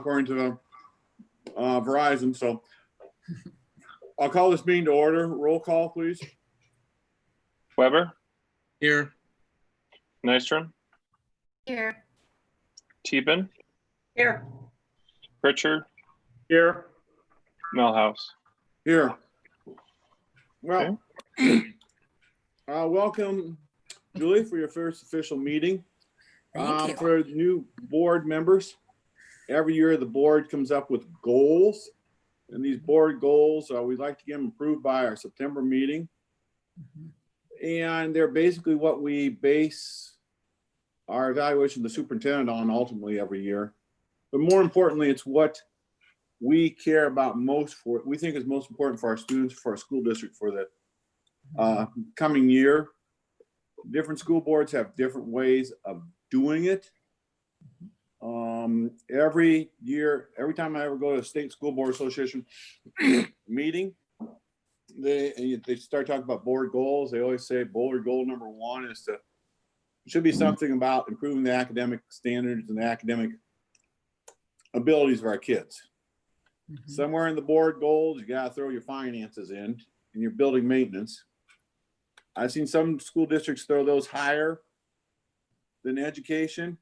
according to Verizon. So I'll call this meeting to order. Roll call, please. Weber, Here. Nystrom, Here. Teben, Here. Pritchard, Here. Melhouse. Here. Well, welcome, Julie, for your first official meeting. Thank you. For new board members, every year the board comes up with goals. And these board goals, we'd like to get them approved by our September meeting. And they're basically what we base our evaluation of the superintendent on ultimately every year. But more importantly, it's what we care about most we think is most important for our students, for our school district for the coming year. Different school boards have different ways of doing it. Every year, every time I ever go to a state school board association meeting, they start talking about board goals. They always say board goal number one is should be something about improving the academic standards and the academic abilities of our kids. Somewhere in the board goals, you got to throw your finances in and your building maintenance. I've seen some school districts throw those higher than education.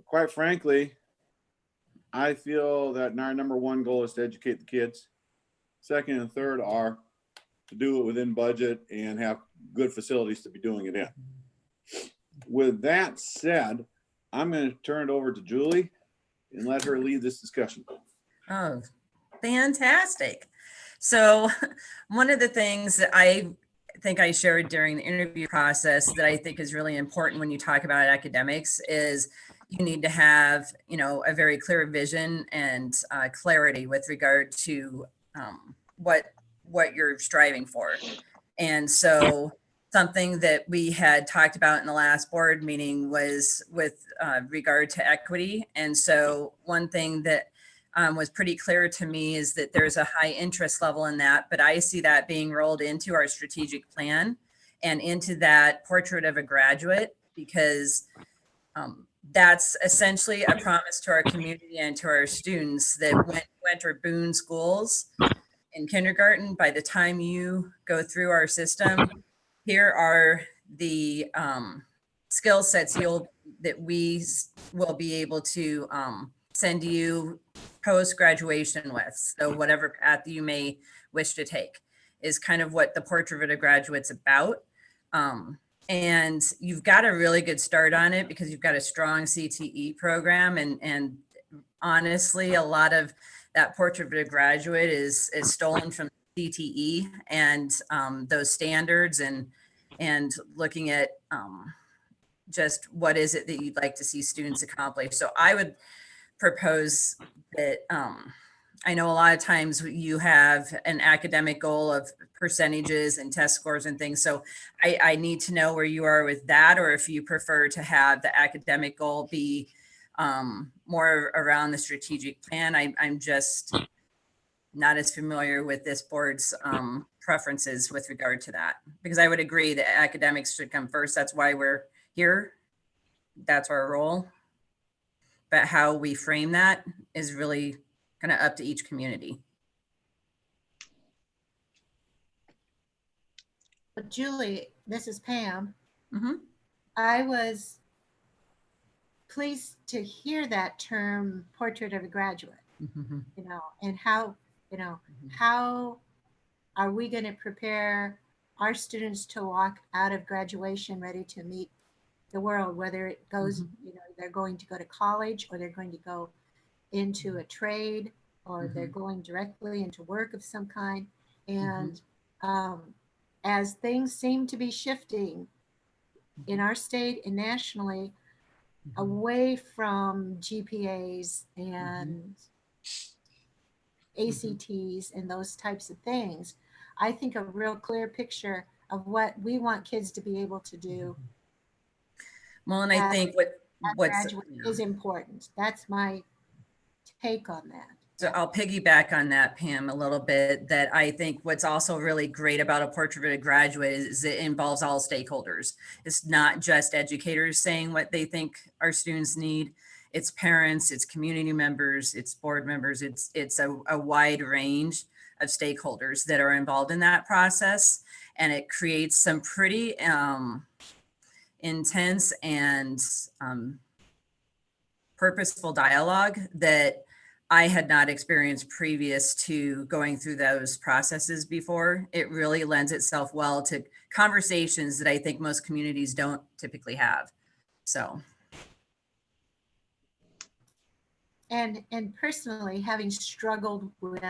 Quite frankly, I feel that our number one goal is to educate the kids. Second and third are to do it within budget and have good facilities to be doing it in. With that said, I'm going to turn it over to Julie and let her lead this discussion. Oh, fantastic. So one of the things that I think I shared during the interview process that I think is really important when you talk about academics is you need to have, a very clear vision and clarity with regard to what you're striving for. And so something that we had talked about in the last board meeting was with regard to equity. And so one thing that was pretty clear to me is that there's a high interest level in that, but I see that being rolled into our strategic plan and into that portrait of a graduate, because that's essentially a promise to our community and to our students that when you enter Boone schools in kindergarten, by the time you go through our system, here are the skill sets that we will be able to send you post-graduation with. So whatever path you may wish to take is kind of what the portrait of a graduate's about. And you've got a really good start on it because you've got a strong CTE program. And honestly, a lot of that portrait of a graduate is stolen from CTE and those standards and looking at just what is it that you'd like to see students accomplish. So I would propose that I know a lot of times you have an academic goal of percentages and test scores and things. So I need to know where you are with that, or if you prefer to have the academic goal be more around the strategic plan. I'm just not as familiar with this board's preferences with regard to that, because I would agree that academics should come first. That's why we're here. That's our role. But how we frame that is really kind of up to each community. But Julie, this is Pam. Mm-hmm. I was pleased to hear that term, portrait of a graduate, Mm-hmm. and how, how are we going to prepare our students to walk out of graduation ready to meet the world, whether it goes, they're going to go to college, or they're going to go into a trade, or they're going directly into work of some kind. And as things seem to be shifting in our state and nationally, away from GPAs and ACTs and those types of things, I think a real clear picture of what we want kids to be able to do. Well, and I think what's is important. That's my take on that. So I'll piggyback on that, Pam, a little bit, that I think what's also really great about a portrait of a graduate is it involves all stakeholders. It's not just educators saying what they think our students need. it's parents, it's community members, it's board members, it's a wide range of stakeholders that are involved in that process. And it creates some pretty intense and purposeful dialogue that I had not experienced previous to going through those processes before. It really lends itself well to conversations that I think most communities don't typically have. So. And personally, having struggled with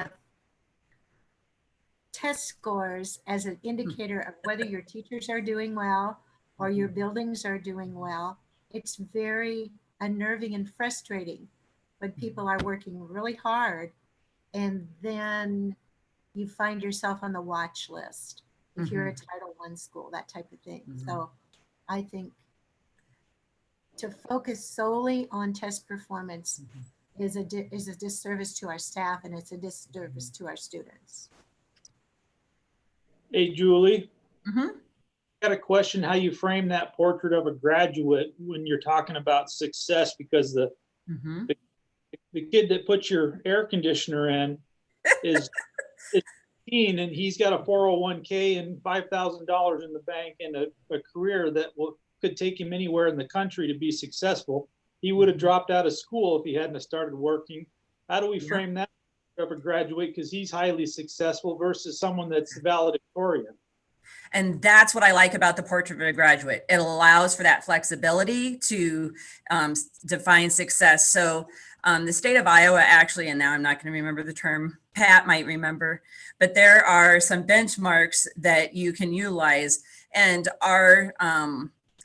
test scores as an indicator of whether your teachers are doing well or your buildings are doing well, it's very unnerving and frustrating when people are working really hard and then you find yourself on the watch list if you're a Title I school, that type of thing. So I think to focus solely on test performance is a disservice to our staff, and it's a disservice to our students. Hey, Julie, Mm-hmm. got a question how you frame that portrait of a graduate when you're talking about success, because the kid that puts your air conditioner in is 15 and he's got a 401k and $5,000 in the bank and a career that could take him anywhere in the country to be successful. He would have dropped out of school if he hadn't started working. How do we frame that of a graduate, because he's highly successful versus someone that's valedictorian? And that's what I like about the portrait of a graduate. It allows for that flexibility to define success. So the state of Iowa actually, and now I'm not going to remember the term, Pat might remember, but there are some benchmarks that you can utilize. And are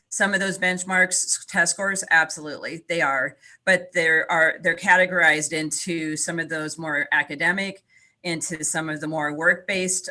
some of those benchmarks test scores? Absolutely, they are. But they're categorized into some of those more academic, into some of the more work-based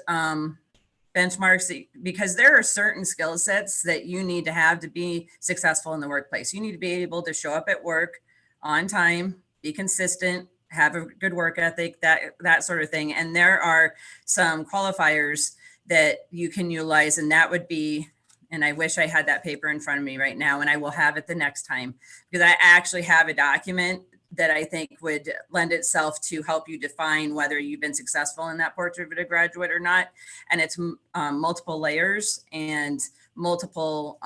benchmarks, because there are certain skill sets that you need to have to be successful in the workplace. You need to be able to show up at work on time, be consistent, have a good work ethic, that sort of thing. And there are some qualifiers that you can utilize, and that would be, and I wish I had that paper in front of me right now, and I will have it the next time, because I actually have a document that I think would lend itself to help you define whether you've been successful in that portrait of a graduate or not. And it's multiple layers and multiple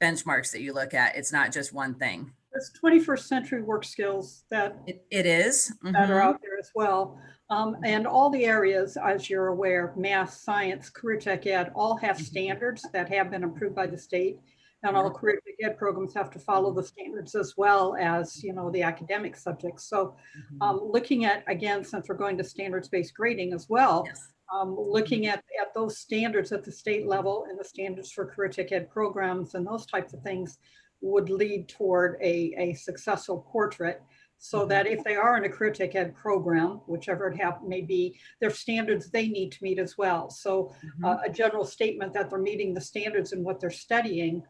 benchmarks that you look at. It's not just one thing. There's 21st century work skills that It is. that are out there as well. And all the areas, as you're aware, math, science, career tech ed, all have standards that have been approved by the state. And all career tech ed programs have to follow the standards as well as, you know, the academic subjects. So looking at, again, since we're going to standards-based grading as well, Yes. looking at those standards at the state level and the standards for career tech ed programs and those types of things would lead toward a successful portrait, so that if they are in a career tech ed program, whichever it may be, their standards they need to meet as well. So a general statement that they're meeting the standards in what they're studying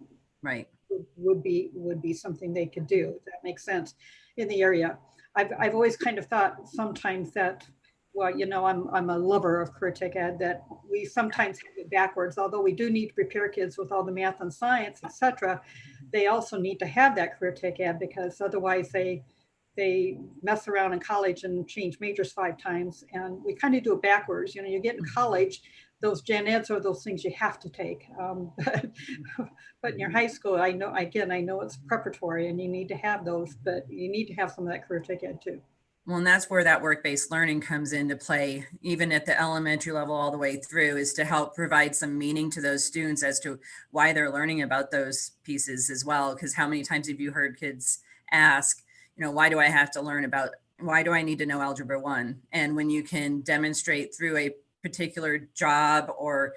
Right. would be something they could do, if that makes sense, in the area. I've always kind of thought sometimes that, well, you know, I'm a lover of career tech ed, that we sometimes have it backwards. Although we do need to prepare kids with all the math and science, etc., they also need to have that career tech ed, because otherwise they mess around in college and change majors 5 times. And we kind of do it backwards. You know, you get in college, those gen eds are those things you have to take. But in your high school, I know it's preparatory and you need to have those, but you need to have some of that career tech ed too. Well, and that's where that work-based learning comes into play, even at the elementary level all the way through, is to help provide some meaning to those students as to why they're learning about those pieces as well. Because how many times have you heard kids ask, you know, why do I need to know Algebra 1? And when you can demonstrate through a particular job or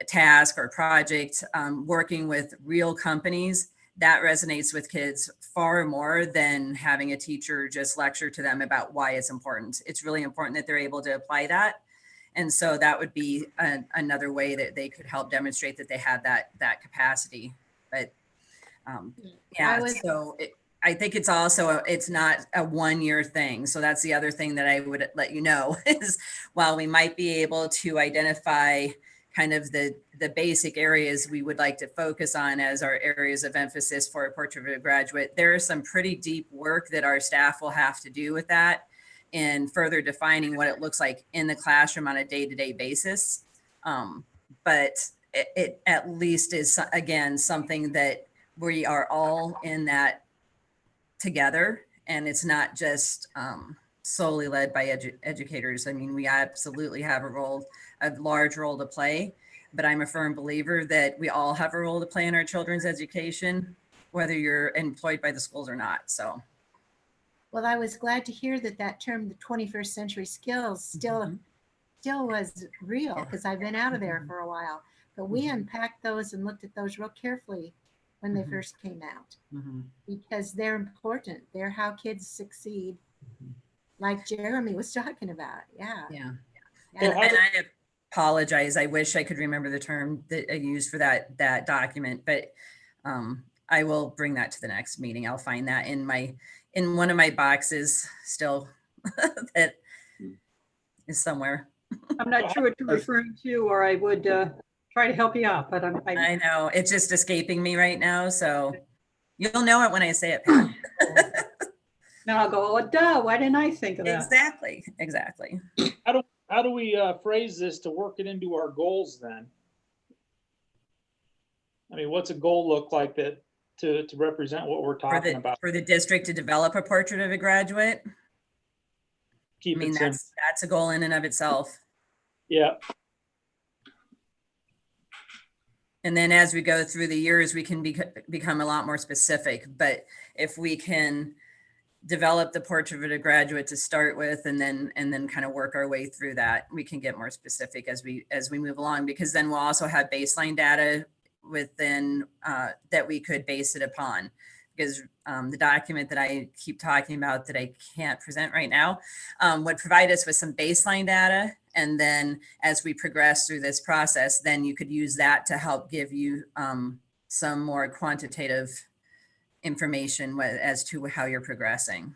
task or project, working with real companies, that resonates with kids far more than having a teacher just lecture to them about why it's important. It's really important that they're able to apply that. And so that would be another way that they could help demonstrate that they have that capacity. But I think it's also, it's not a 1-year thing. So that's the other thing that I would let you know is, while we might be able to identify kind of the basic areas we would like to focus on as our areas of emphasis for a portrait of a graduate. There is some pretty deep work that our staff will have to do with that in further defining what it looks like in the classroom on a day-to-day basis. But it at least is, again, something that we are all in that together, and it's not just solely led by educators. I mean, we absolutely have a large role to play, but I'm a firm believer that we all have a role to play in our children's education, whether you're employed by the schools or not. So, Well, I was glad to hear that term, the 21st century skills, still was real, because I've been out of there for a while. But we unpacked those and looked at those real carefully when they first came out, because they're important. They're how kids succeed, like Jeremy was talking about. Yeah. And I apologize. I wish I could remember the term that I used for that document, but I will bring that to the next meeting. I'll find that in one of my boxes still that is somewhere. I'm not sure what you're referring to, or I would try to help you out, but I know it's just escaping me right now. So you'll know it when I say it, Pat. now I'll go, oh, duh, why didn't I think of that? Exactly. How do we phrase this to work it into our goals then? I mean, what's a goal look like that to represent what we're talking about? For the district to develop a portrait of a graduate? Keep I mean, that's a goal in and of itself. Yeah. And then as we go through the years, we can become a lot more specific. But if we can develop the portrait of a graduate to start with, and then kind of work our way through that, we can get more specific as we move along, because then we'll also have baseline data within that we could base it upon. Because the document that I keep talking about that I can't present right now would provide us with some baseline data. And then as we progress through this process, then you could use that to help give you some more quantitative information as to how you're progressing.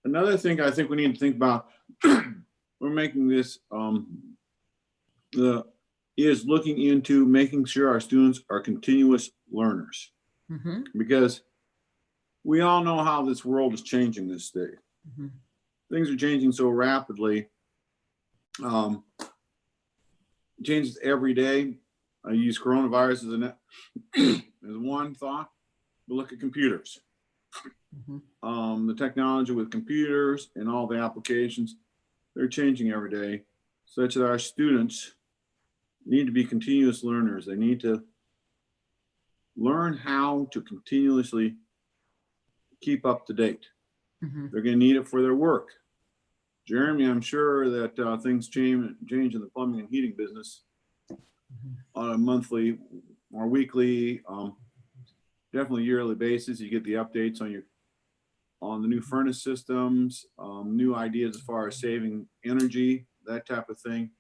Another thing I think we need to think about, we're making this, is looking into making sure our students are continuous learners. Because we all know how this world is changing this day. Things are changing so rapidly. It changes every day. I use coronavirus as one thought, but look at computers. The technology with computers and all the applications, they're changing every day, such that our students need to be continuous learners. They need to learn how to continuously keep up to date. They're going to need it for their work. Jeremy, I'm sure that things change in the plumbing and heating business on a monthly or weekly, definitely yearly basis. You get the updates on the new furnace systems, new ideas as far as saving energy, that type of thing.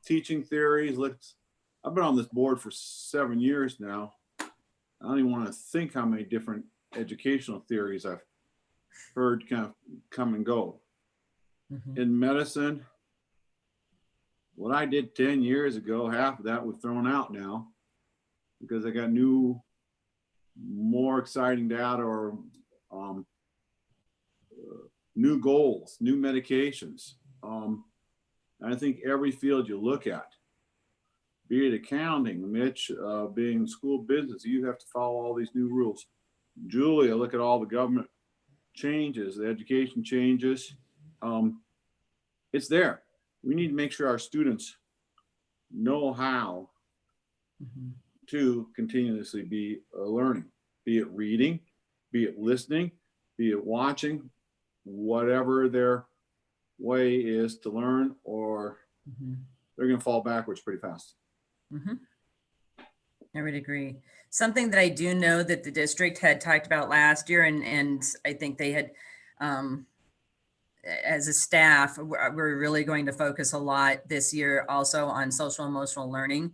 Teaching theories. I've been on this board for 7 years now. I don't even want to think how many different educational theories I've heard kind of come and go. In medicine, what I did 10 years ago, half of that was thrown out now because I got new, more exciting data or new goals, new medications. I think every field you look at, be it accounting, Mitch, being school business, you have to follow all these new rules. Julia, look at all the government changes, the education changes. It's there. We need to make sure our students know how to continuously be learning, be it reading, be it listening, be it watching, whatever their way is to learn, or they're going to fall backwards pretty fast. I would agree. Something that I do know that the district had talked about last year, and I think they had, as a staff, we're really going to focus a lot this year also on social emotional learning.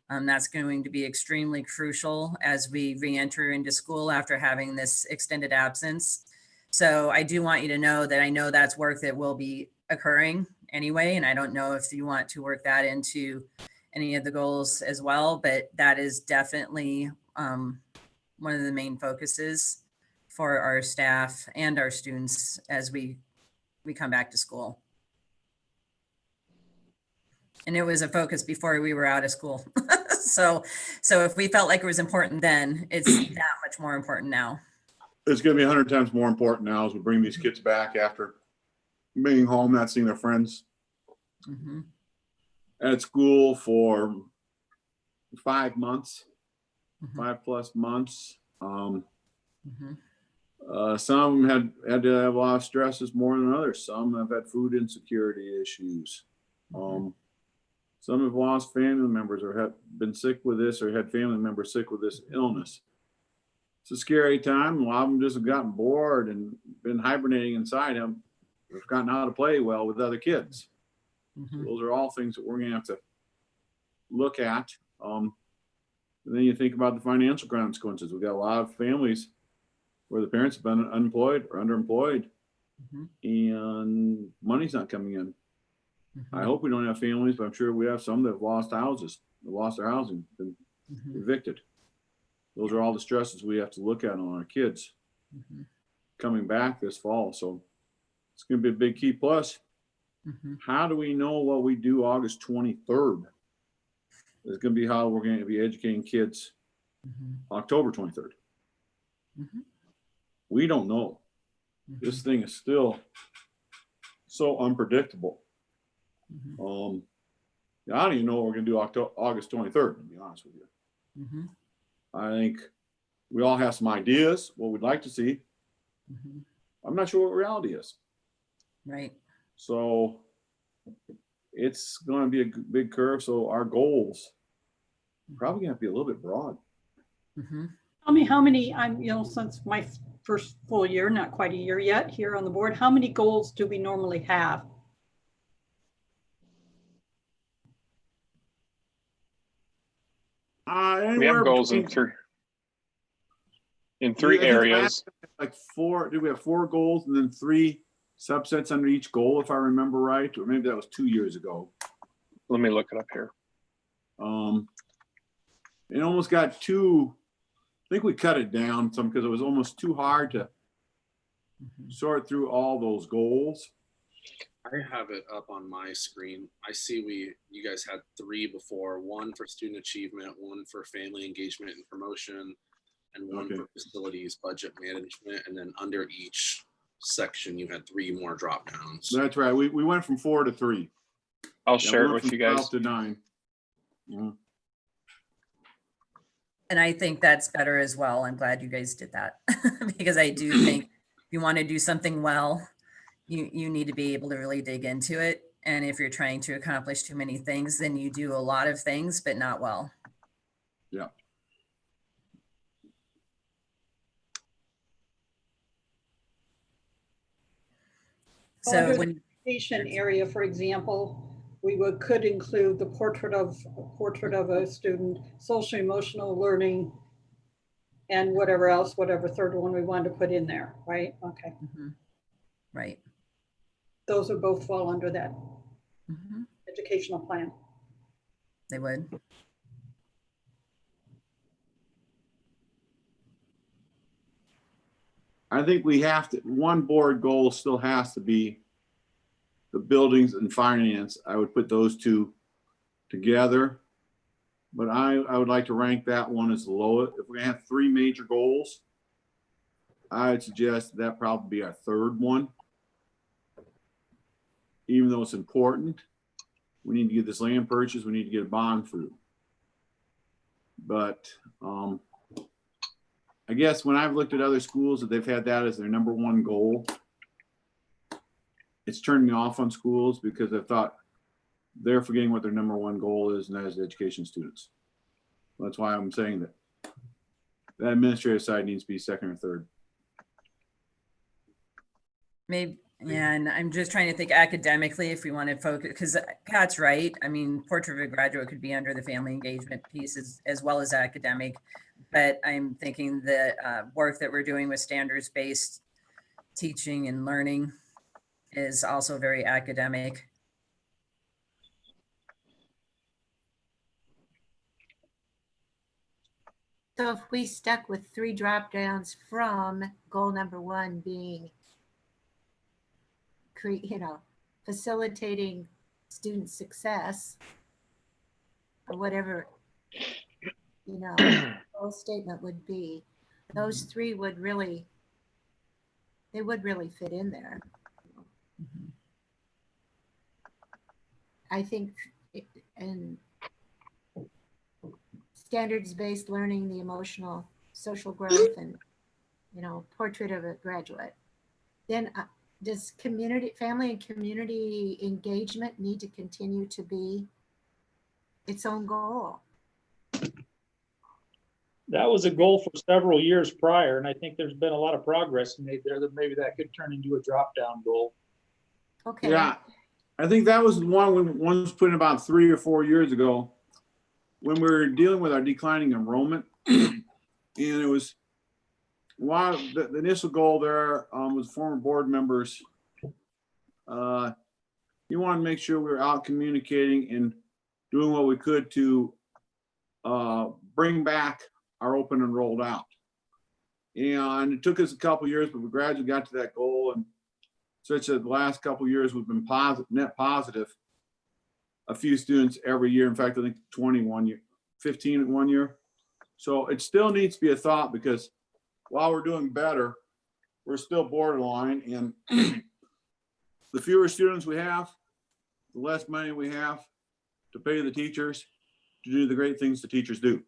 That's going to be extremely crucial as we re-enter into school after having this extended absence. So I do want you to know that I know that's work that will be occurring, anyway. And I don't know if you want to work that into any of the goals as well, but that is definitely one of the main focuses for our staff and our students as we come back to school. And it was a focus before we were out of school. So if we felt like it was important then, it's that much more important now. It's going to be 100 times more important now as we bring these kids back after being home, not seeing their friends Mm-hmm. at school for 5 months, Mhm. 5+ months. Mm-hmm. Some had to have a lot of stresses more than others. Some have had food insecurity issues. Some have lost family members or have been sick with this or had family members sick with this illness. It's a scary time. A lot of them just have gotten bored and been hibernating inside them. They've forgotten how to play well with other kids. Mm-hmm. Those are all things that we're going to have to look at. And then you think about the financial consequences. We've got a lot of families where the parents have been unemployed or underemployed, and money's not coming in. I hope we don't have families, but I'm sure we have some that have lost houses, lost their housing, been evicted. Those are all the stresses we have to look at on our kids coming back this fall. So it's going to be a big key. Plus, how do we know what we do August 23rd? It's going to be how we're going to be educating kids October 23rd. We don't know. This thing is still so unpredictable. I don't even know what we're going to do August 23rd, to be honest with you. I think we all have some ideas, what we'd like to see. I'm not sure what reality is. Right. So it's going to be a big curve. So our goals probably going to have to be a little bit broad. Tell me how many, since my first full year, not quite a year yet here on the board, how many goals do we normally have? We have goals in three areas. Like 4, did we have 4 goals and then 3 subsets under each goal, if I remember right? Or maybe that was 2 years ago. Let me look it up here. It almost got too, I think we cut it down some because it was almost too hard to sort through all those goals. I have it up on my screen. I see you guys had 3 before, 1 for student achievement, 1 for family engagement and promotion, and 1 for facilities budget management. And then under each section, you had 3 more drop downs. That's right. We went from 4 to 3. I'll share it with you guys. 12 to 9. And I think that's better as well. I'm glad you guys did that because I do think if you want to do something well, you need to be able to really dig into it. And if you're trying to accomplish too many things, then you do a lot of things, but not well. Yeah. So when education area, for example, we could include the portrait of a student, social emotional learning, and whatever else, whatever third one we wanted to put in there, right? Okay. Right. Those would both fall under that educational plan. They would. I think we have to, one board goal still has to be the buildings and finance. I would put those 2 together, but I would like to rank that one as the lowest. If we're gonna have 3 major goals, I would suggest that probably be our 3rd one. Even though it's important, we need to get this land purchase, we need to get a bond through. But I guess when I've looked at other schools that they've had that as their number 1 goal, it's turned me off on schools because I thought they're forgetting what their number 1 goal is, and that is education students. That's why I'm saying that administrative side needs to be 2nd or 3rd. Maybe, and I'm just trying to think academically if we want to focus, because Pat's right. I mean, portrait of a graduate could be under the family engagement piece as well as academic, but I'm thinking the work that we're doing with standards-based teaching and learning is also very academic. So if we stuck with 3 drop downs from goal number 1 being, facilitating student success, or whatever, goal statement would be, those 3 would really fit in there. I think, and standards-based learning, the emotional, social growth, and, portrait of a graduate. Then does family and community engagement need to continue to be its own goal? That was a goal for several years prior, and I think there's been a lot of progress made there that maybe that could turn into a drop-down goal. Okay. Yeah, I think that was the one was put in about 3 or 4 years ago when we were dealing with our declining enrollment. And it was while the initial goal there was former board members. You want to make sure we were out communicating and doing what we could to bring back our open enrolled out. And it took us a couple years, but we gradually got to that goal. And such that the last couple years we've been net positive a few students every year. In fact, I think 21 year, 15 in 1 year. So it still needs to be a thought, because while we're doing better, we're still borderline. And the fewer students we have, the less money we have to pay the teachers to do the great things the teachers do.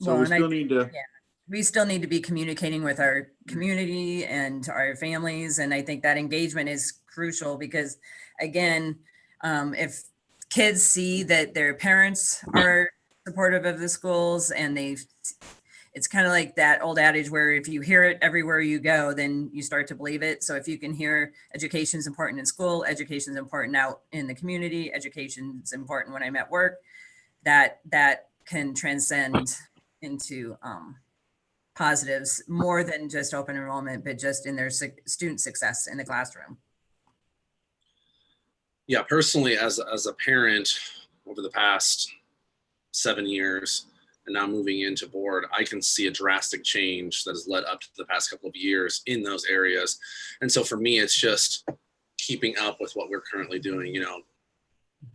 So we still need to. Yeah, we still need to be communicating with our community and our families. And I think that engagement is crucial, because again, if kids see that their parents are supportive of the schools, and it's kind of like that old adage where if you hear it everywhere you go, then you start to believe it. So if you can hear education is important in school, education is important out in the community, education is important when I'm at work, that can transcend into positives more than just open enrollment, but just in their student success in the classroom. Yeah, personally, as a parent over the past 7 years, and now moving into board, I can see a drastic change that has led up to the past couple of years in those areas. And so for me, it's just keeping up with what we're currently doing.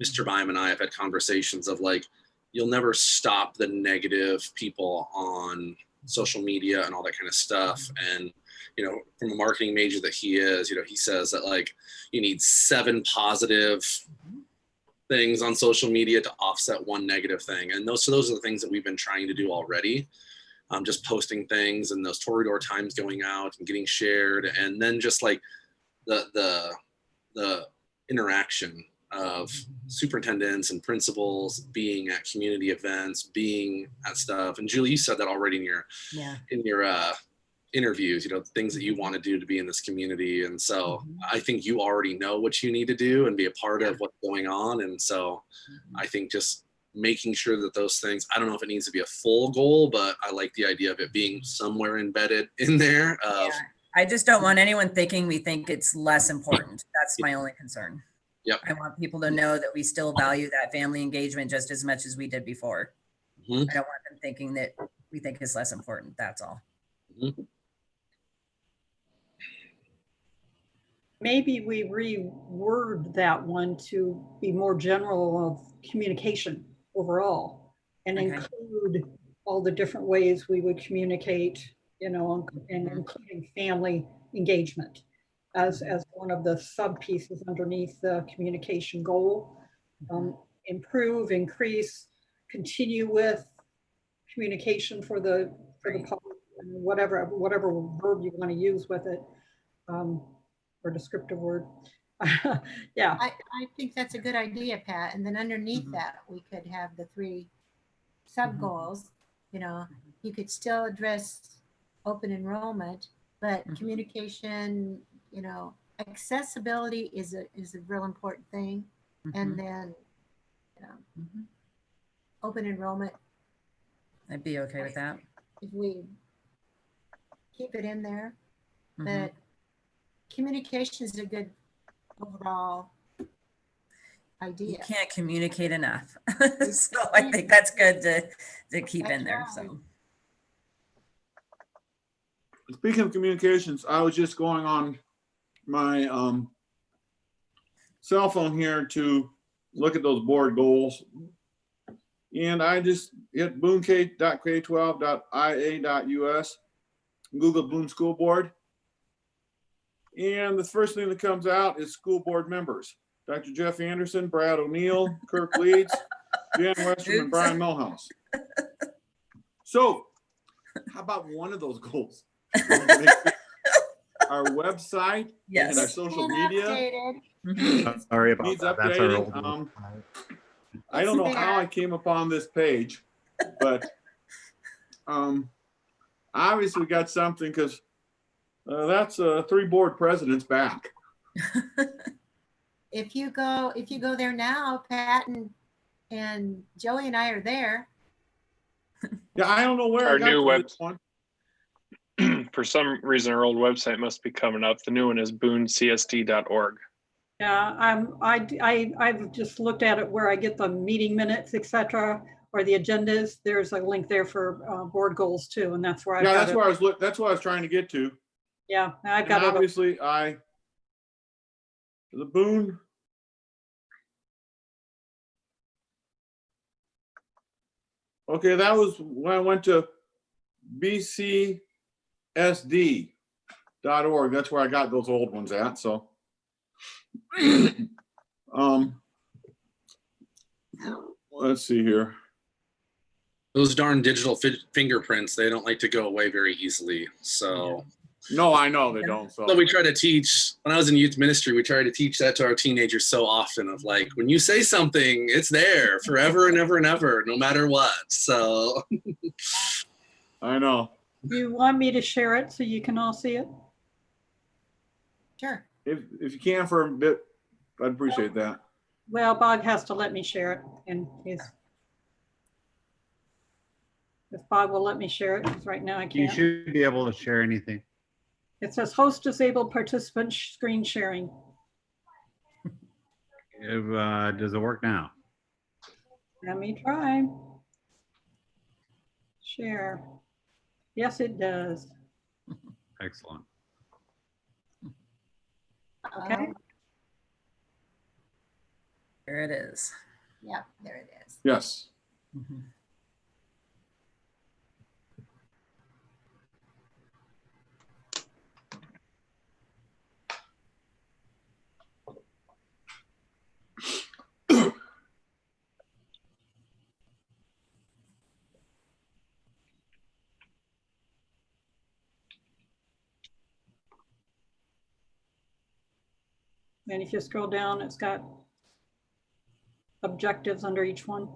Mr. Bym and I have had conversations of like, you'll never stop the negative people on social media and all that kind of stuff. And, from a marketing major that he is, he says that like, you need 7 positive things on social media to offset 1 negative thing. And those are the things that we've been trying to do already. Just posting things and those Torador times going out and getting shared. And then just like the interaction of superintendents and principals being at community events, being at stuff. And Julie, you said that already in your interviews, things that you want to do to be in this community. And so I think you already know what you need to do and be a part of what's going on. And so I think just making sure that those things, I don't know if it needs to be a full goal, but I like the idea of it being somewhere embedded in there. I just don't want anyone thinking we think it's less important. That's my only concern. Yep. I want people to know that we still value that family engagement just as much as we did before. I don't want them thinking that we think it's less important. That's all. Maybe we reword that one to be more general of communication overall, and include all the different ways we would communicate, and including family engagement as one of the sub pieces underneath the communication goal. Improve, increase, continue with communication for the public, and whatever verb you want to use with it, or descriptive word. Yeah. I think that's a good idea, Pat. And then underneath that, we could have the 3 sub goals. You could still address open enrollment, but communication, accessibility is a real important thing. And then, open enrollment. I'd be okay with that. If we keep it in there, but communication is a good overall idea. You can't communicate enough. So I think that's good to keep in there. So speaking of communications, I was just going on my cell phone here to look at those board goals. And I just hit boonk.k12.ia.us, Google Boone School Board. And the first thing that comes out is school board members. Dr. Jeff Anderson, Brad O'Neill, Kirk Leeds, Jan Westrom, and Brian Milhouse. So how about one of those goals? Our website and our Yes. social Been media updated. Mhm. Sorry about needs that. That's our updating. old one. I don't know It's how I there. came upon this page, but obviously we got something because that's 3 board presidents back. If you go there now, Pat and Joey and I are there. Yeah, I don't know where Our I got new to web- this one. For some reason, our old website must be coming up. The new one is booncsd.org. Yeah, I've just looked at it where I get the meeting minutes, etc., or the agendas. There's a link there for board goals too, and that's where I Yeah, got that's it. where that's what I was trying to get to. Yeah, I've And got it. obviously the Boone. Okay, that was when I went to bcsd.org. That's where I got those old ones at. So let's see here. Those darn digital fingerprints, they don't like to go away very easily. So, No, I know they don't. So we try to teach, when I was in youth ministry, we try to teach that to our teenagers so often of like, when you say something, it's there forever and ever and ever, no matter what. So I know. Do you want me to share it so you can all see it? Sure. If you can for a bit, I'd appreciate that. Well, Bob has to let me share it, and if Bob will let me share it, because right now I You can't. should be able to share anything. It says host disabled participant screen sharing. Does it work now? Let me try. Share. Yes, it does. Excellent. Okay. There it is. Yeah, there it is. Yes. Mhm. And if you scroll down, it's got objectives under each one.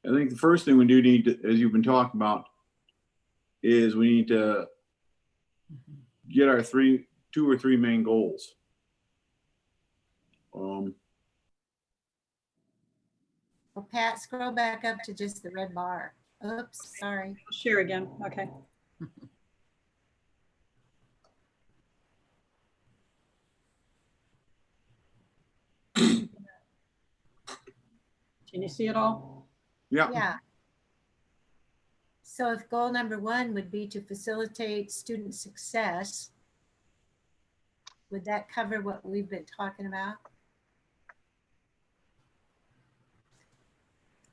I think the first thing we do need to, as you've been talking about, is we need to get our 2 or 3 main goals. Well, Pat, scroll back up to just the red bar. Oops, sorry. Share again. Okay. Can you see it all? Yeah. Yeah. So if goal number 1 would be to facilitate student success, would that cover what we've been talking about?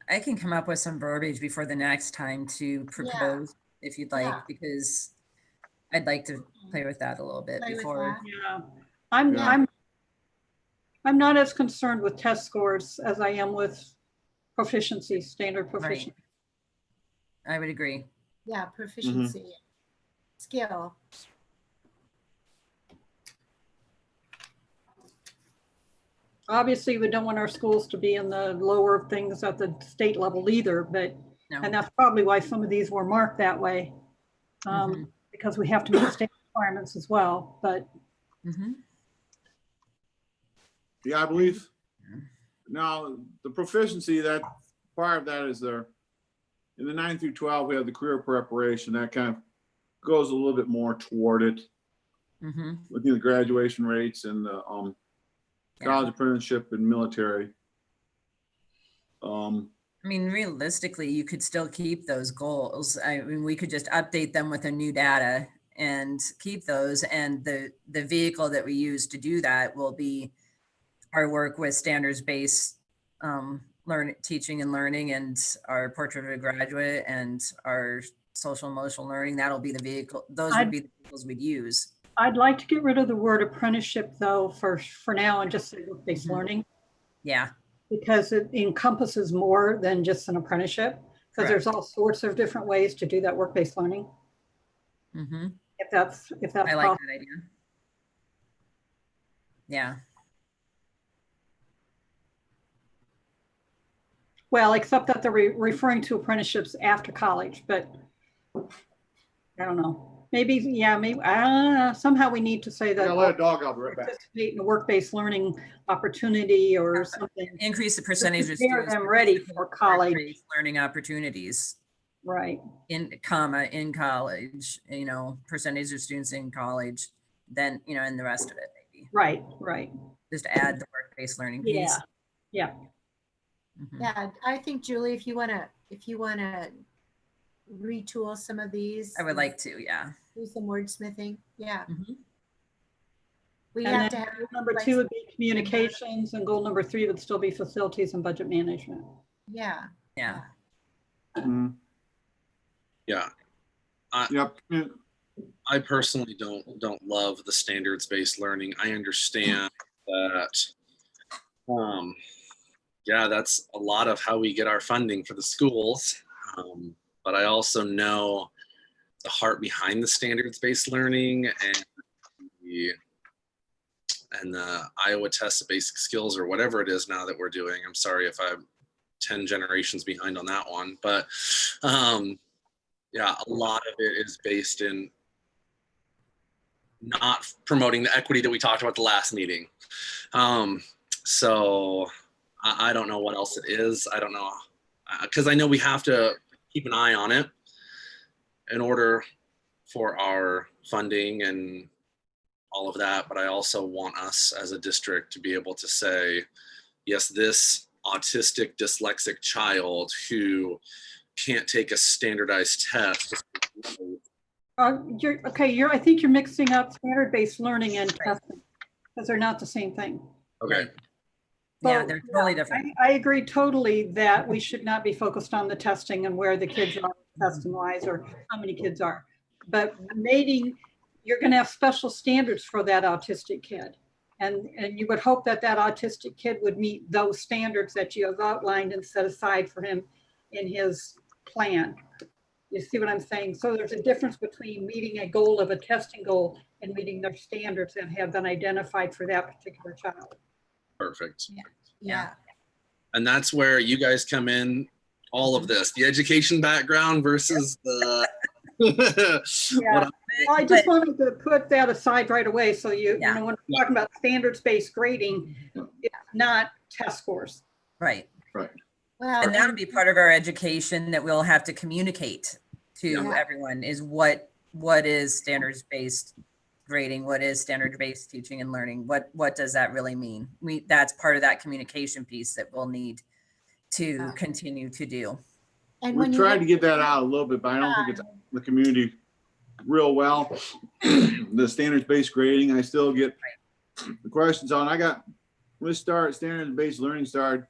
I can come up with some verbiage before the next time to propose if you'd like, Yeah. because I'd like to play with that a little bit Play with before. that. Yeah. I'm not as concerned with test scores as I am with proficiency, standard proficiency. I would agree. Yeah, proficiency, skill. Obviously, we don't want our schools to be in the lower things at the state level either, but, No. and that's probably why some of these were marked that way. Mhm. Because we have to meet state requirements as well, but Mhm. Yeah, I believe. Now, the proficiency, that part of that is there. In the 9 through 12, we have the career preparation, that kind of goes a little bit more toward it, Mhm. looking at the graduation rates and the Yeah. college apprenticeship and military. I mean, realistically, you could still keep those goals. I mean, we could just update them with a new data and keep those. And the vehicle that we use to do that will be our work with standards-based teaching and learning, and our portrait of a graduate, and our social emotional learning. That'll be the vehicle. Those would be the vehicles we'd use. I'd like to get rid of the word apprenticeship though for now and just say work-based learning, Yeah. because it encompasses more than just an apprenticeship, because there's all sorts of different ways to do that work-based learning. Mm-hmm. If that's I like possible. that idea. Yeah. Well, except that they're referring to apprenticeships after college, but I don't know. Maybe, yeah, maybe somehow we need to say that. I'll let a dog out, be right back. Participate in a work-based learning opportunity or something. Increase the percentage of Prepare students them ready for college. work-based learning opportunities. Right. In college, percentage of students in college, then, and the rest of it maybe. Right. Just add the work-based learning piece. Yeah. Mhm. Yeah, I think Julie, if you wanna retool some of these. I would like to, yeah. Do some wordsmithing, yeah. Mhm. We And have to then have. goal number 2 would be communications, and goal number 3 would still be facilities and budget management. Yeah. Yeah. Mhm. Yeah. Yep. I personally don't love the standards-based learning. I understand that, yeah, that's a lot of how we get our funding for the schools. But I also know the heart behind the standards-based learning and the Iowa Test of Basic Skills, or whatever it is now that we're doing. I'm sorry if I'm 10 generations behind on that one, but yeah, a lot of it is based in not promoting the equity that we talked about the last meeting. So I don't know what else it is. I don't know, because I know we have to keep an eye on it in order for our funding and all of that. But I also want us as a district to be able to say, yes, this autistic, dyslexic child who can't take a standardized test. I think you're mixing up standard-based learning and testing, because they're not the same thing. Okay. Yeah, they're totally different. I agree totally that we should not be focused on the testing and where the kids are testing wise, or how many kids are. But you're going to have special standards for that autistic kid. And you would hope that autistic kid would meet those standards that you have outlined and set aside for him in his plan. You see what I'm saying? So there's a difference between meeting a goal of a testing goal and meeting their standards that have been identified for that particular child. Perfect. Yeah. And that's where you guys come in, all of this, the education background versus the Yeah. Well, I just wanted to put that aside right away. So you know, when we're talking about standards-based grading, it's not test scores. Right. Well, And that'll be part of our education that we'll have to communicate to everyone, is what is standards-based grading, what is standard-based teaching and learning, what does that really mean? That's part of that communication piece that we'll need to continue to do. and We're when you trying to look- get that out a little bit, but I don't think it's in the community real well. The standards-based grading, I still get the questions on. Let's start standards-based learning started.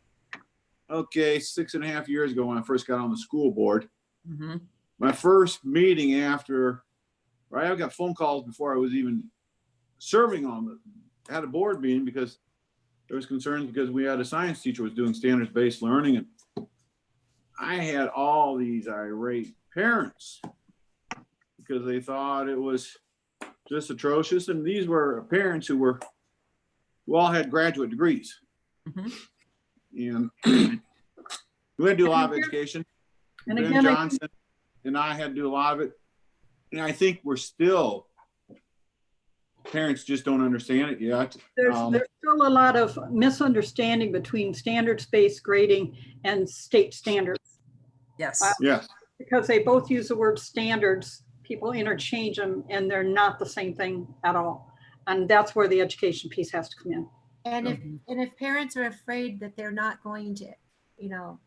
Okay, 6.5 years ago when I first got on the school board. Mm-hmm. My first meeting after, right, I got phone calls before I was even serving had a board meeting, because there was concerns because we had a science teacher was doing standards-based learning, and I had all these irate parents because they thought it was just atrocious. And these were parents who all had graduate degrees. Mm-hmm. And we had to do a lot of education. And Ben again, Johnson and I had to do a lot of it. And I think parents just don't understand it yet. there's still a lot of misunderstanding between standards-based grading and state standards. Yes. Yes. Because they both use the word standards, people interchange them and they're not the same thing at all. And that's where the education piece has to come in. And if parents are afraid that they're not going to, you know,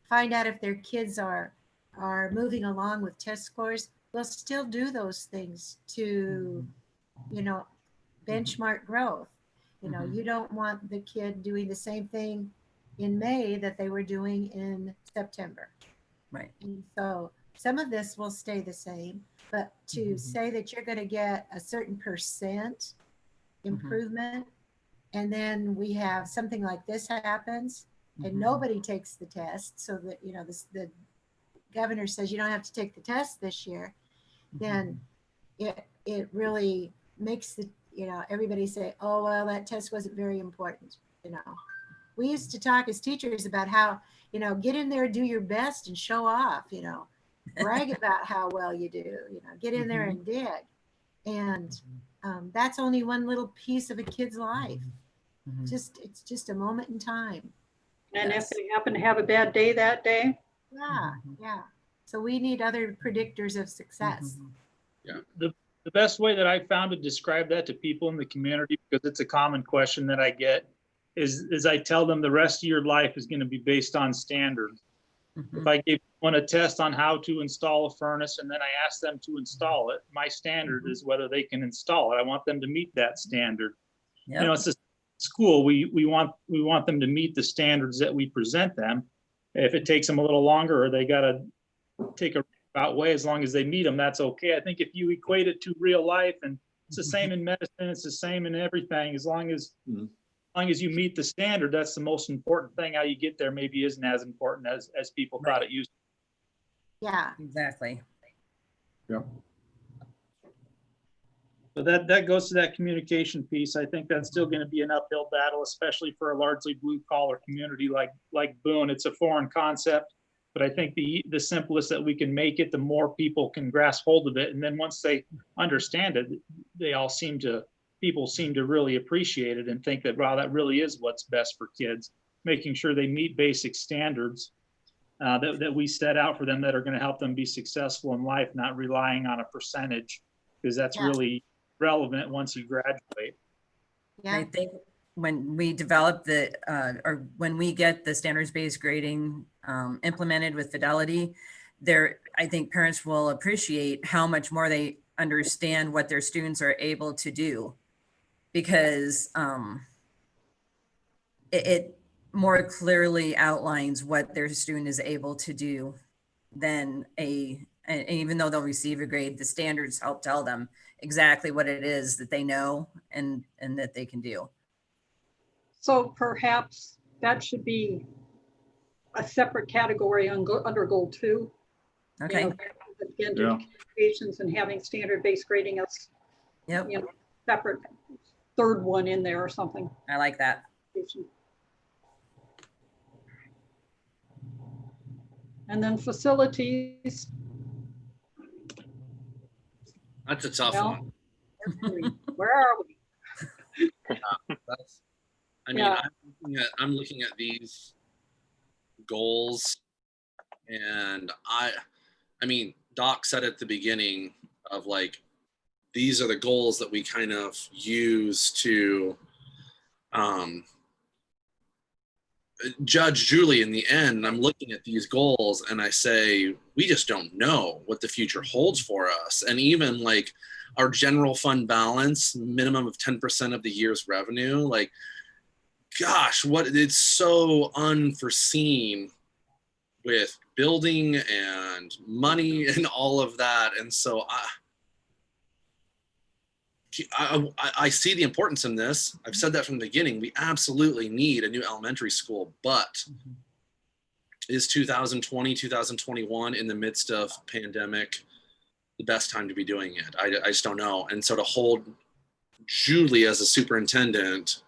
find out if their kids are moving along with test scores, we'll still do those things to, you know, benchmark growth. You know, you don't want the kid doing the same thing in May that they were doing in September. Right. And so some of this will stay the same, but to say that you're going to get a certain percent improvement, and then we have something like this happens and nobody takes the test, so that, you know, the governor says you don't have to take the test this year, then it really makes the, you know, everybody say, oh, well, that test wasn't very important. You know, we used to talk as teachers about how, you know, get in there, do your best and show off, you know, brag about how well you do, you know, get in there and dig. And that's only one little piece of a kid's life. It's just a moment in time. And if they happen to have a bad day that day. Yeah. So we need other predictors of success. The best way that I found to describe that to people in the community, because it's a common question that I get, is I tell them the rest of your life is going to be based on standards. If I give one a test on how to install a furnace and then I ask them to install it, my standard is whether they can install it. I want them to meet that standard. You know, it's a school. We want them to meet the standards that we present them. If it takes them a little longer or they got to take a roundabout way, as long as they meet them, that's okay. I think if you equate it to real life, and it's the same in medicine, it's the same in everything, as long as you meet the standard, that's the most important thing. How you get there maybe isn't as important as people thought it used to. Yeah, Exactly. Yep. So that goes to that communication piece. I think that's still going to be an uphill battle, especially for a largely blue collar community like Boone. It's a foreign concept, but I think the simplest that we can make it, the more people can grasp hold of it. And then once they understand it, people seem to really appreciate it and think that, wow, that really is what's best for kids, making sure they meet basic standards that we set out for them that are going to help them be successful in life, not relying on a percentage, because that's really relevant once you graduate. I think when we develop or when we get the standards-based grading implemented with Fidelity, I think parents will appreciate how much more they understand what their students are able to do, because it more clearly outlines what their student is able to do than and even though they'll receive a grade, the standards help tell them exactly what it is that they know and that they can do. So perhaps that should be a separate category under goal 2. Okay. You know, again, to communications and having standard-based grading as you know, separate third one in there or something. I like that. And then facilities. That's a tough one. Where are we? I'm looking at these goals, and I mean, Doc said at the beginning of like, these are the goals that we kind of use to judge Julie in the end. I'm looking at these goals and I say, we just don't know what the future holds for us. And even like our general fund balance, minimum of 10% of the year's revenue, like, gosh, it's so unforeseen with building and money and all of that. And so I see the importance in this. I've said that from the beginning. We absolutely need a new elementary school, but is 2020, 2021 in the midst of pandemic the best time to be doing it? I just don't know. And so to hold Julie as a superintendent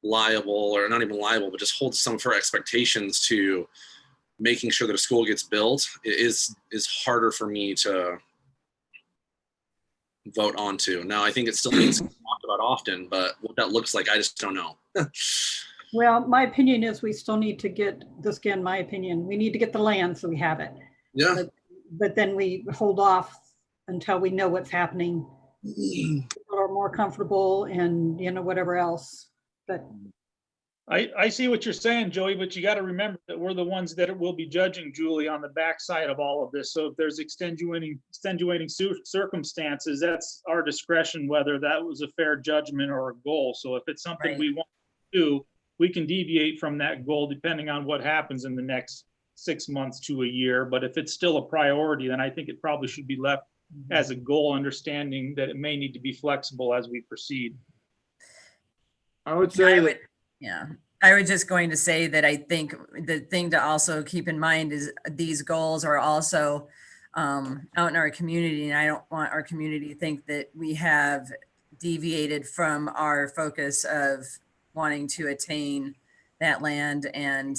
liable, or not even liable, but just hold some of her expectations to making sure that a school gets built is harder for me to vote onto. Now, I think it still needs to be talked about often, but what that looks like, I just don't know. Well, my opinion is we still need to get this, again, my opinion, we need to get the land so we have it. Yeah. But then we hold off until we know what's happening. People are more comfortable and, you know, whatever else. But I see what you're saying, Joey, but you got to remember that we're the ones that will be judging Julie on the backside of all of this. So if there's extenuating circumstances, that's our discretion, whether that was a fair judgment or a goal. So if it's something Right. we want to do, we can deviate from that goal depending on what happens in the next 6 months to a year. But if it's still a priority, then I think it probably should be left as a goal, understanding that it may need to be flexible as we proceed. I would Yeah, say I that, would- Yeah, I was just going to say that I think the thing to also keep in mind is these goals are also out in our community, and I don't want our community to think that we have deviated from our focus of wanting to attain that land and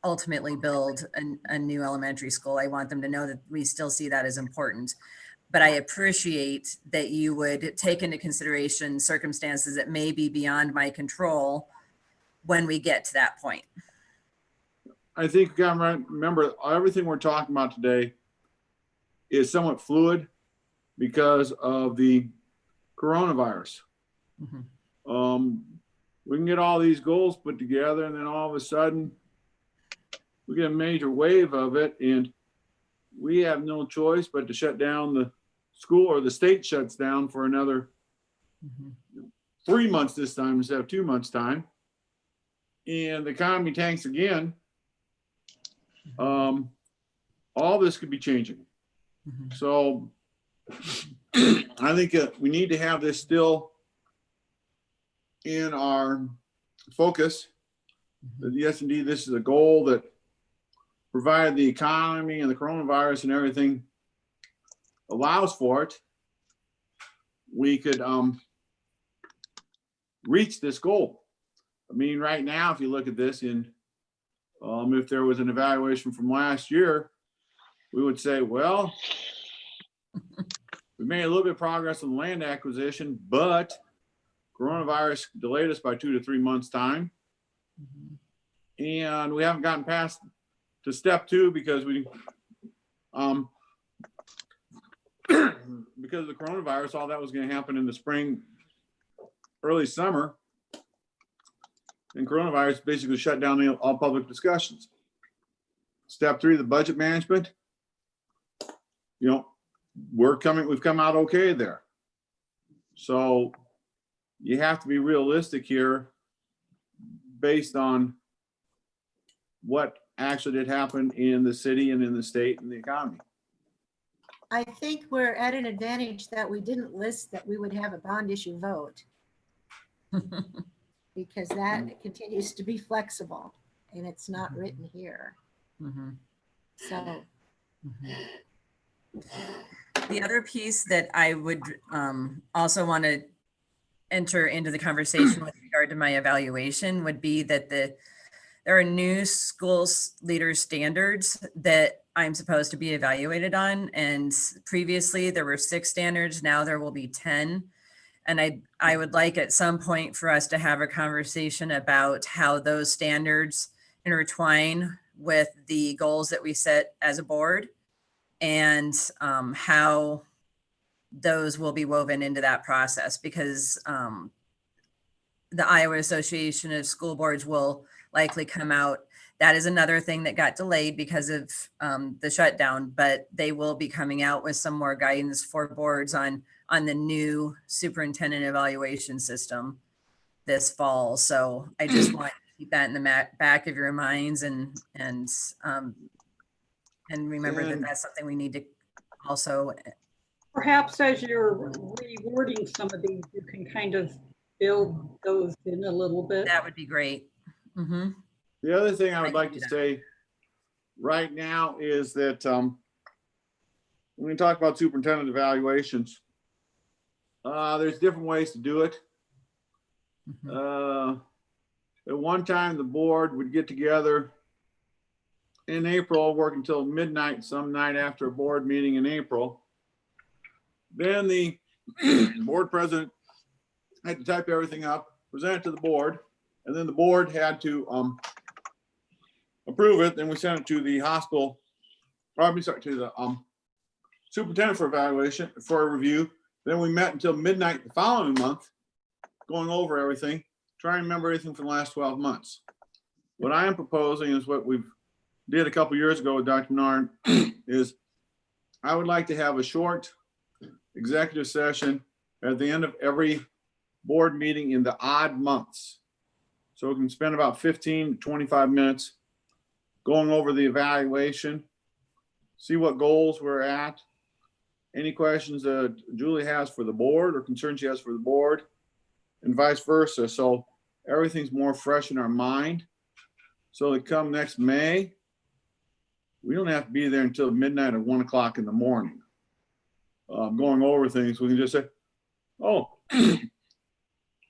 ultimately build a new elementary school. I want them to know that we still see that as important. But I appreciate that you would take into consideration circumstances that may be beyond my control when we get to that point. I think you gotta remember, everything we're talking about today is somewhat fluid because of the coronavirus. Mhm. We can get all these goals put together, and then all of a sudden we get a major wave of it, and we have no choice but to shut down the school, or the state shuts down for another Mhm. 3 months this time instead of 2 months time. And the economy tanks again. All this could be changing. Mhm. So I think we need to have this still in our focus. That yes, indeed, this is a goal that, provided the economy and the coronavirus and everything allows for it, we could reach this goal. I mean, right now, if you look at this, if there was an evaluation from last year, we would say, well, we made a little bit of progress on the land acquisition, but coronavirus delayed us by 2 to 3 months' time. And we haven't gotten past to step 2 because because of the coronavirus, all that was going to happen in the spring, early summer. And coronavirus basically shut down all public discussions. Step 3, the budget management. You know, we've come out okay there. So you have to be realistic here based on what actually did happen in the city and in the state and the economy. I think we're at an advantage that we didn't list that we would have a bond issue vote, because that continues to be flexible and it's not written here. Mhm. So The other piece that I would also want to enter into the conversation with regard to my evaluation would be that there are new schools leader standards that I'm supposed to be evaluated on. And previously there were 6 standards. Now there will be 10. And I would like at some point for us to have a conversation about how those standards intertwine with the goals that we set as a board, and how those will be woven into that process, because the Iowa Association of School Boards will likely come out. That is another thing that got delayed because of the shutdown, but they will be coming out with some more guidance for boards on the new superintendent evaluation system this fall. So I just want to keep that in the back of your minds, and remember that that's something we need to also. perhaps as you're rewording some of these, you can kind of build those in a little bit. That would be great. Mm-hmm. The other thing I would I like can to do say right now is that when we talk about superintendent evaluations, there's different ways to do it. Mm-hmm. At one time, the board would get together in April, work until midnight, some night after a board meeting in April. Then the board president had to type everything up, present it to the board, and then the board had to approve it. Then we sent it to the hospital, to the superintendent for evaluation, for a review. Then we met until midnight the following month, going over everything, trying to remember everything from the last 12 months. What I am proposing is what we've did a couple years ago with Dr. Menard is I would like to have a short executive session at the end of every board meeting in the odd months. So we can spend about 15 to 25 minutes going over the evaluation, see what goals we're at, any questions that Julie has for the board or concerns she has for the board, and vice versa. So everything's more fresh in our mind. So that come next May, we don't have to be there until midnight or 1 o'clock in the morning. Going over things, we can just say, oh,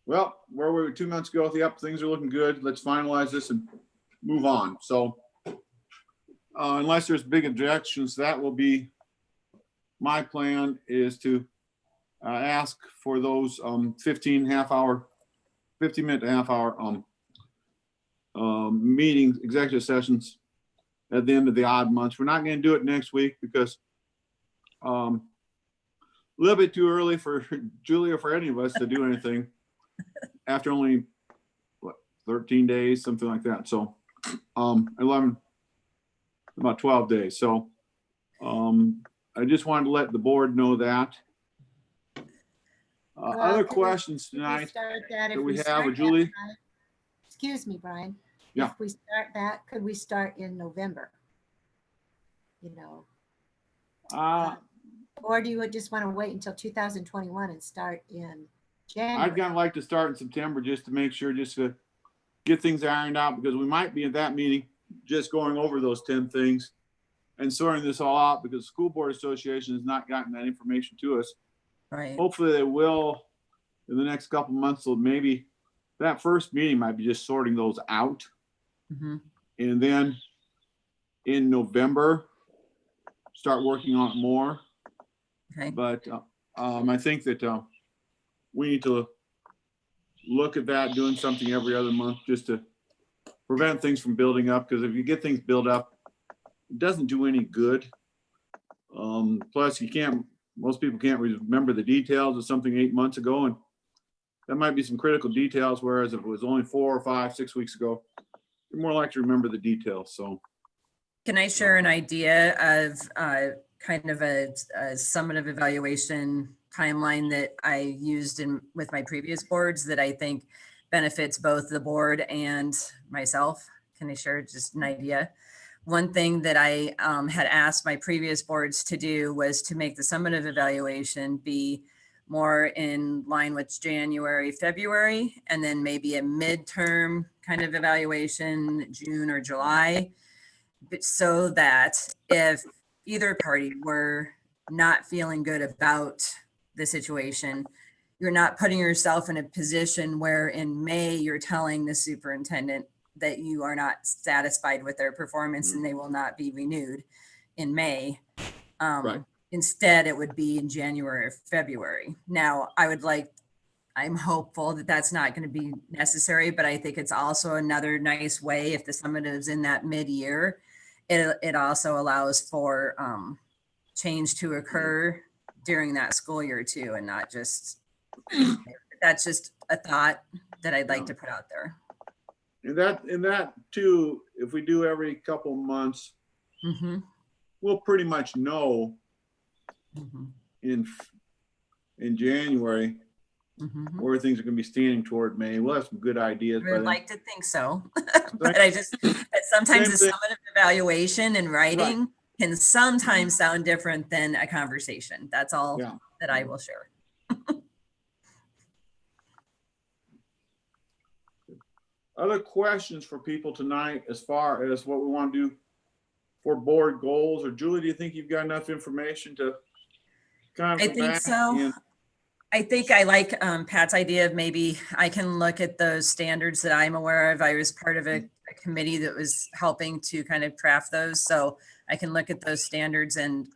well, where we were 2 months ago, yep, things are looking good. Let's finalize this and move on. So unless there's big objections, that will be my plan, is to ask for those 15 minute to half hour meetings, executive sessions at the end of the odd months. We're not going to do it next week because a little bit too early for Julie or for any of us to do anything after only, what, 13 days, something like that. So 11, about 12 days. So I just wanted to let the board know that. Well, Other could questions we tonight start that if that we have start with that Julie? tonight? Excuse me, Brian. Yeah. If we start that, could we start in November? You know, or do you just want to wait until 2021 and start in January? I'd kind of like to start in September just to make sure, just to get things ironed out, because we might be at that meeting just going over those 10 things and sorting this all out, because the School Board Association has not gotten that information to us. Right. Hopefully they will in the next couple months. So maybe that first meeting might be just sorting those out. Mhm. And then in November, start working on it more. Okay. But I think that we need to look at that, doing something every other month just to prevent things from building up. Because if you get things built up, it doesn't do any good. Plus, most people can't remember the details of something 8 months ago, and that might be some critical details. Whereas if it was only 4 or 5, 6 weeks ago, you're more likely to remember the details. So, Can I share an idea of kind of a summative evaluation timeline that I used with my previous boards that I think benefits both the board and myself? Can I share just an idea? One thing that I had asked my previous boards to do was to make the summative evaluation be more in line with January, February, and then maybe a midterm kind of evaluation, June or July, but so that if either party were not feeling good about the situation, you're not putting yourself in a position where in May you're telling the superintendent that you are not satisfied with their performance and they will not be renewed in May. Right. Instead, it would be in January or February. Now, I'm hopeful that that's not going to be necessary, but I think it's also another nice way if the summative is in that mid-year. It also allows for change to occur during that school year too, and not just, that's just a thought that I'd like to put out there. and that too, if we do every couple months, Mm-hmm. we'll pretty much know Mm-hmm. in January Mm-hmm. where things are going to be standing toward May. We'll have some good ideas. I by would then. like to think so, but I just, sometimes the Same thing. summative evaluation and writing can sometimes sound different than a conversation. That's all Yeah. that I will share. Other questions for people tonight as far as what we want to do for board goals? Or Julie, do you think you've got enough information to kind of I think so. I think I like Pat's idea of maybe I can look at those standards that I'm aware of. I was part of a committee that was helping to kind of craft those. So I can look at those standards and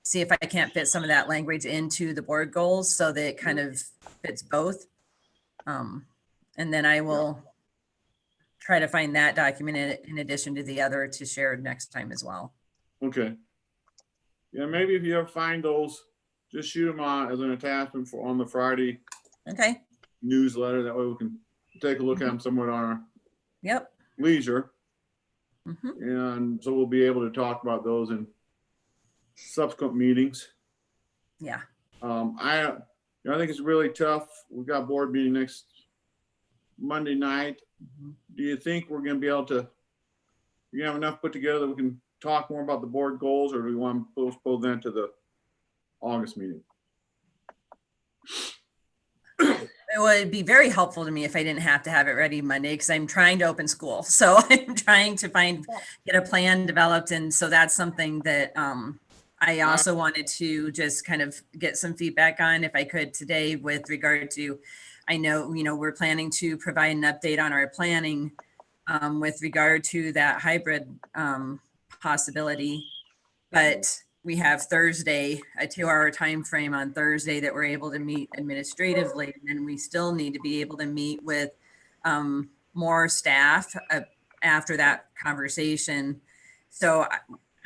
see if I can't fit some of that language into the board goals so that it kind of fits both. And then I will try to find that document in addition to the other to share next time as well. Okay. Yeah, maybe if you ever find those, just shoot them on as an attachment for on the Friday Okay. newsletter. That way we can take a look at them somewhat on our Yep. leisure. Mhm. And so we'll be able to talk about those in subsequent meetings. Yeah. I think it's really tough. We've got board meeting next Monday night. Mhm. Do you think we're going to be able to, you have enough put together that we can talk more about the board goals, or do we want to postpone that to the August meeting? It would be very helpful to me if I didn't have to have it ready Monday because I'm trying to open school. So I'm trying to get a plan developed. And so that's something that I also wanted to just kind of get some feedback on if I could today with regard to, I know, we're planning to provide an update on our planning with regard to that hybrid possibility. But we have Thursday, a 2-hour time frame on Thursday that we're able to meet administratively, and then we still need to be able to meet with more staff after that conversation. So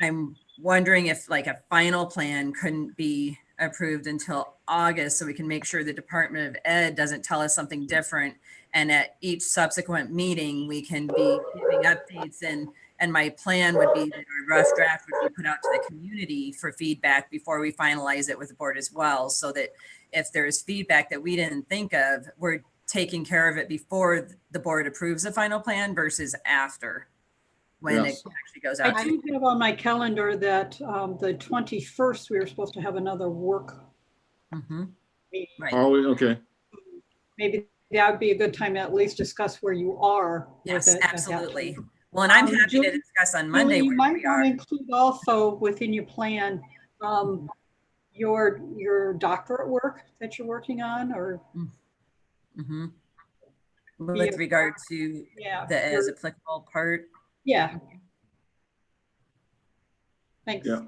I'm wondering if like a final plan couldn't be approved until August, so we can make sure the Department of Ed doesn't tell us something different. And at each subsequent meeting, we can be giving updates, and my plan would be that our rough draft would be put out to the community for feedback before we finalize it with the board as well. So that if there's feedback that we didn't think of, we're taking care of it before the board approves the final plan versus after when Yes. it actually goes out. I do have on my calendar that the 21st, we were supposed to have another work Mhm. meeting. Right. Are we? Okay. Maybe that would be a good time to at least discuss where you are with Yes, it. at that absolutely. time. Well, and I'm happy to Julie- discuss on Monday You where might we want are. to include also within your plan your doctorate work that you're working on, or Mhm. Yeah. With regard to yeah, the as applicable part. yeah. Thanks. Yeah.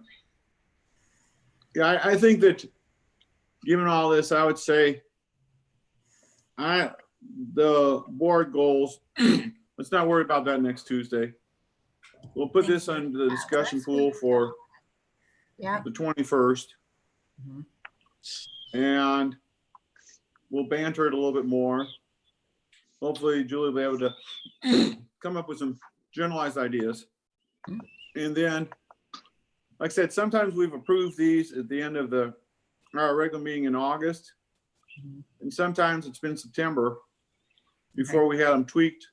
Yeah, I think that given all this, I would say the board goals, let's not worry about that next Tuesday. We'll put this on the discussion pool for Yeah, the 21st, Mhm. and we'll banter it a little bit more. Hopefully Julie will be able to come up with some generalized ideas. And then, like I said, sometimes we've approved these at the end of our regular meeting in August. And sometimes it's been September before we had them tweaked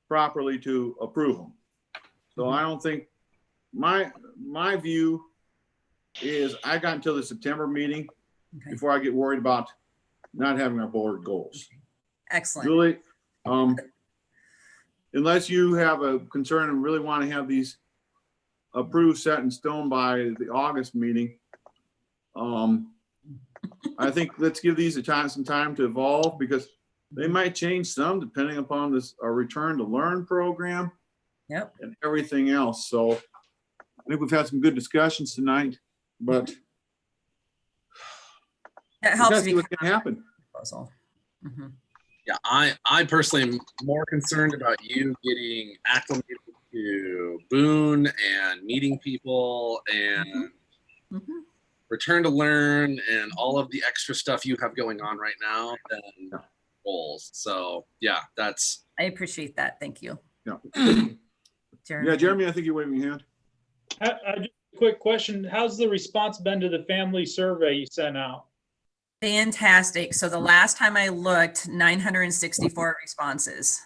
properly to approve them. So I don't think, my view is I got until the September meeting Okay. before I get worried about not having our board goals. Excellent. Julie, unless you have a concern and really want to have these approved, set in stone by the August meeting, I think let's give these some time to evolve, because they might change some depending upon our return to learn program. Yep. And everything else. So I think we've had some good discussions tonight, but That we helps gotta see me. what's gonna happen. Proposal. Mhm. Yeah, I personally am more concerned about you getting acclimated to Boone and meeting people and Mhm. return to learn and all of the extra stuff you have going on right now than goals. So yeah, that's. I appreciate that. Thank you. Yeah. Jeremy. Yeah, Jeremy, I think you're waving your hand. Just a quick question. How's the response been to the family survey you sent out? Fantastic. So the last time I looked, 964 responses.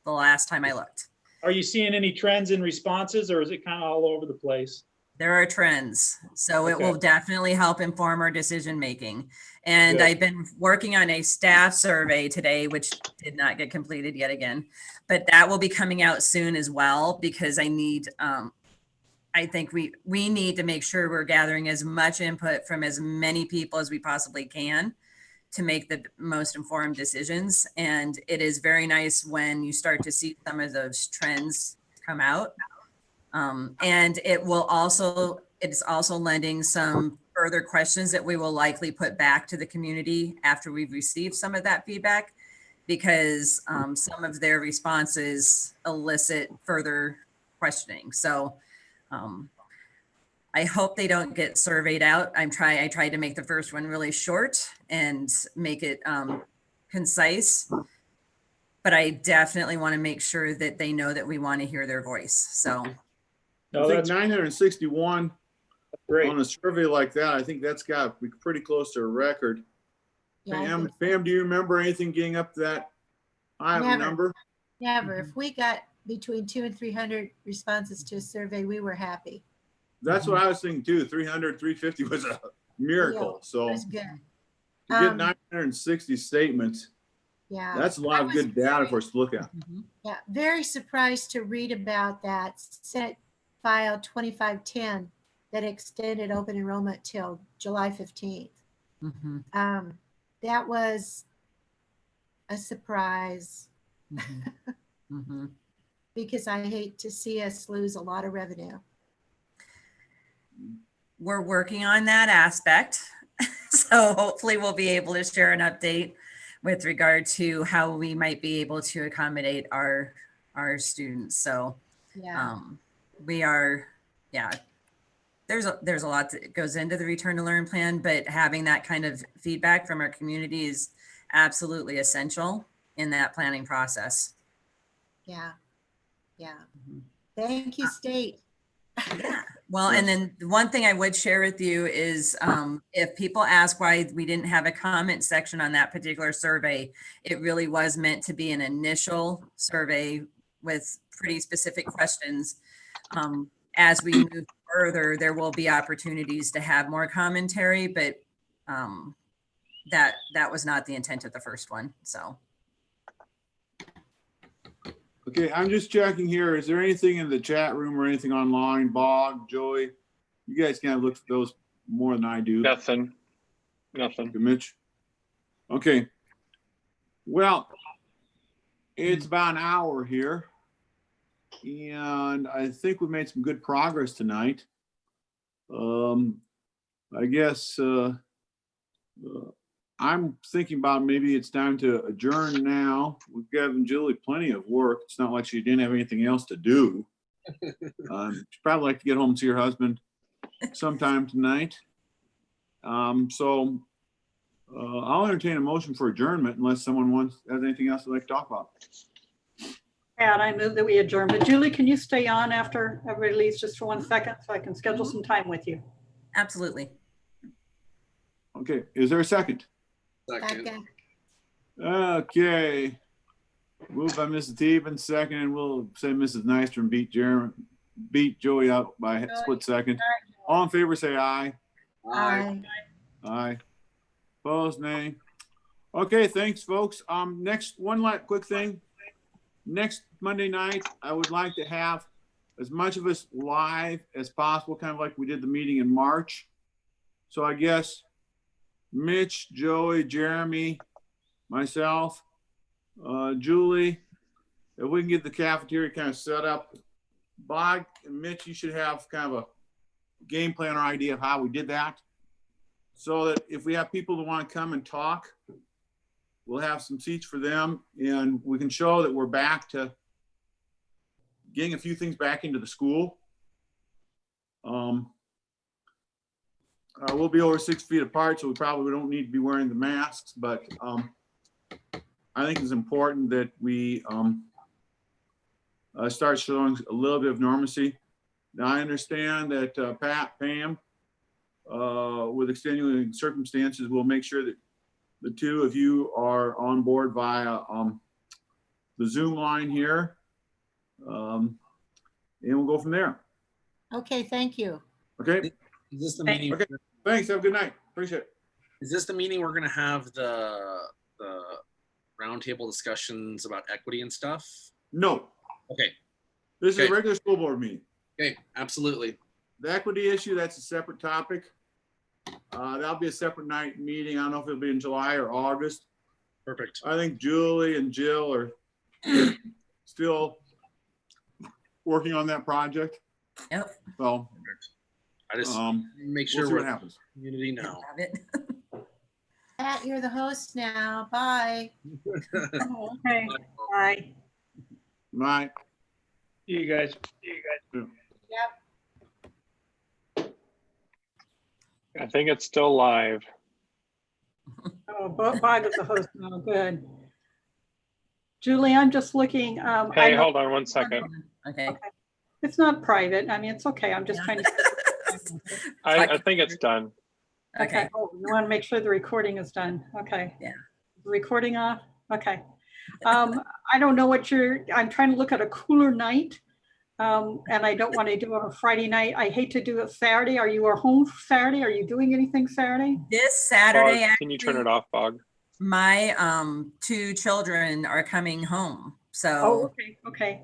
The last time I looked. Are you seeing any trends in responses, or is it kind of all over the place? There are trends. So it Okay. will definitely help inform our decision making. And Good. I've been working on a staff survey today, which did not get completed yet again, but that will be coming out soon as well, because I need, I think we need to make sure we're gathering as much input from as many people as we possibly can to make the most informed decisions. And it is very nice when you start to see some of those trends come out. And it's also lending some further questions that we will likely put back to the community after we've received some of that feedback, because some of their responses elicit further questioning. So I hope they don't get surveyed out. I tried to make the first one really short and make it concise. But I definitely want to make sure that they know that we want to hear their voice. So No, I think that's 961 great. on a survey like that, I think that's got to be pretty close to a record. Yeah, I Pam, think- Pam, do you remember anything getting up to that high of a Never. number? Never. If we got between 200 and 300 responses to a survey, we were happy. That's what I was thinking too. 300, 350 was a miracle. It So was good. to get Um, 960 statements, Yeah. that's a lot of good data for us to look at. Yeah, very surprised to read about that Senate File 2510 that extended open enrollment till July 15th. mhm, That was a surprise mhm, mhm. because I hate to see us lose a lot of revenue. We're working on that aspect. So hopefully we'll be able to share an update with regard to how we might be able to accommodate our students. So Yeah. we are, yeah, there's a lot that goes into the return to learn plan, but having that kind of feedback from our community is absolutely essential in that planning process. Yeah. Yeah. Mhm. Thank you, state. Yeah. Well, and then the one thing I would share with you is if people ask why we didn't have a comment section on that particular survey, it really was meant to be an initial survey with pretty specific questions. As we move further, there will be opportunities to have more commentary, but that was not the intent of the first one. So. Okay, I'm just checking here. Is there anything in the chat room or anything online? Bob, Joey, you guys kind of look for those more than I do. Nothing. Okay, Mitch. Okay. Well, it's about an hour here. And I think we made some good progress tonight. I guess I'm thinking about maybe it's time to adjourn now. We've given Julie plenty of work. It's not like she didn't have anything else to do. She'd probably like to get home and see her husband sometime tonight. So I'll entertain a motion for adjournment unless someone has anything else they'd like to talk about. And I move that we adjourn. But Julie, can you stay on after everybody leaves just for 1 second so I can schedule some time with you? Absolutely. Okay, is there a second? Second. Okay. Moved by Mrs. Stevens, second, and we'll say Mrs. Nystrom beat Joey out by a split second. All in favor, say aye. Aye. Aye. Opposed, nay. Okay, thanks, folks. Next, one quick thing. Next Monday night, I would like to have as much of us live as possible, kind of like we did the meeting in March. So I guess Mitch, Joey, Jeremy, myself, Julie, if we can get the cafeteria kind of set up. Bob and Mitch, you should have kind of a game plan or idea of how we did that. So that if we have people that want to come and talk, we'll have some seats for them and we can show that we're back to getting a few things back into the school. We'll be over 6 feet apart, so we probably don't need to be wearing the masks, but I think it's important that we start showing a little bit of normalcy. Now, I understand that Pam, with extenuating circumstances, will make sure that the two of you are on board via the Zoom line here. And we'll go from there. Okay, thank you. Okay, Is this the meeting? Okay. Thanks. Have a good night. Appreciate it. Is this the meeting we're gonna have the roundtable discussions about equity and stuff? No, Okay. this is Okay. a regular school board meeting. Okay. Absolutely. The equity issue, that's a separate topic. That'll be a separate night meeting. I don't know if it'll be in July or August. Perfect. I think Julie and Jill are still working on that project. Yep. So I just make we'll sure see what we're happens. community now. Have it. Pat, you're the host now. Bye. Okay, bye. Right. You guys. Yep. I think it's still live. Oh, Bob is the host now, good. Julie, I'm just looking. I Hey, know hold on one second. Okay. it's not private. I mean, it's okay. I'm just trying to. I think it's done. Okay. Oh, you want to make sure the recording is done. Okay. Yeah. Recording off? Okay. I don't know what I'm trying to look at a cooler night. And I don't want to do it on a Friday night. I hate to do it Saturday. Are you home Saturday? Are you doing anything Saturday? This Saturday, Bog, can you turn it off, Bog? my 2 children are coming home. Oh, So okay.